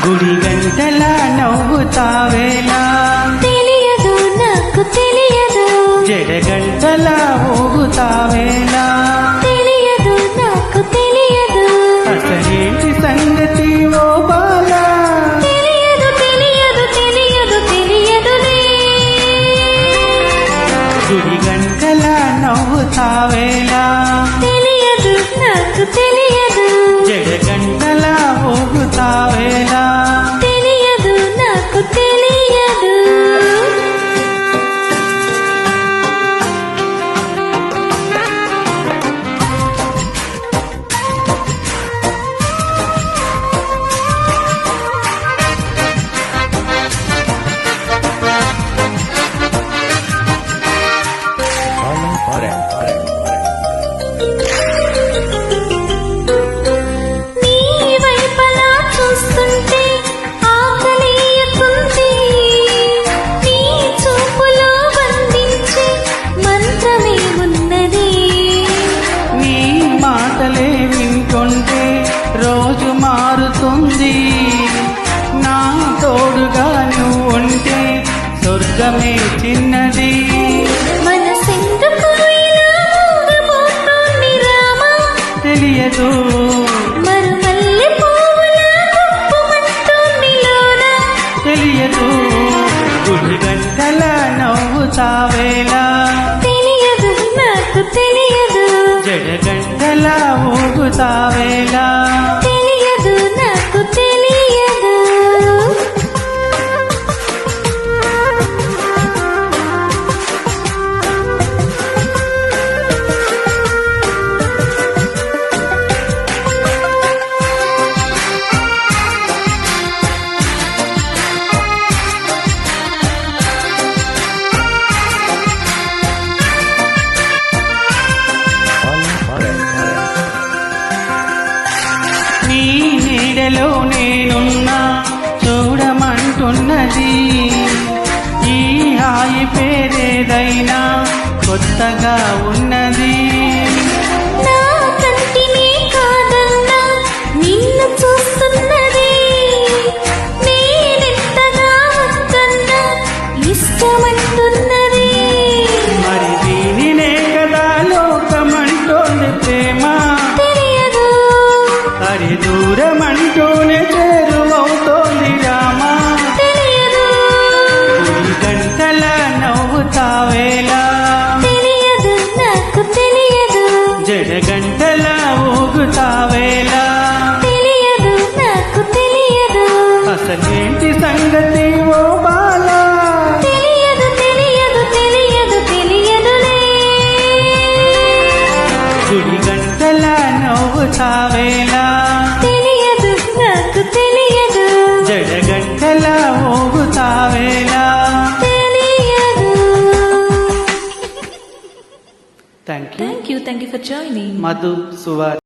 గుడి గంటలా నవ్వుతావేలా తెలియదు నాకు తెలియదు, జడగంటలా ఊగుతావేలా తెలియదు నాకు తెలియదు, అసలేంటి సంగతి ఓ బాలా తెలియదు తెలియదు తెలియదు తెలియదులే. గుడి గంటలా నవ్వుతావేలా తెలియదు నాకు తెలియదు, జడగంటలా ఊగుతావేలా తెలియదు నాకు తెలియదు. నీ వైపలా చూస్తుంటే ఆకలియకుంది, నీ చూపులో బంధించే మంత్రమే ఉన్నది. నీ మాటలే వింటుంటే రోజు మారుతుంది, నా తోడుగా నువ్వు ఉంటే స్వర్గమే చిన్నది. మనసెందుకు ఇలా ఊగిపోతోంది రామా, తెలియదు మరుమల్లె పువ్వులా గుప్పుమంటోంది లోన. తెలియదు గుడి గంటల నవ్వుతావేలా తెలియదు నాకు తెలియదు, జడగంటల ఊగుతావేలా తెలియదు నాకు తెలియదు. నీ నీడలో నేనున్నా చూడమంటున్నది, ఈ హాయి పేరేదైనా కొత్తగా ఉన్నది. నా కంటినే కాదన్నా నిన్ను చూస్తున్నది, నేనెంతగా వద్దన్నా ఇష్టమంటున్నది. మరి దీనినే కదా లోకమంటోంది ప్రేమ, తెలియదు అది దూరమంటూనే చేరువవుతోంది రామా. తెలియదు గుడి గంటల నవ్వుతావేలా తెలియదు నాకు తెలియదు, జడగంటల ఊగుతావేలా తెలియదు నాకు తెలియదు, అసలేంటి సంగతి ఓ బాలా తెలియదు తెలియదు తెలియదు తెలియదులే. గుడి గంటల నవ్వుతావేలా తెలియదు నాకు తెలియదు, జడగంటల ఊగుతావేలా. తెలియదు. Thank you. Thank you for joining. Madhu సువార్.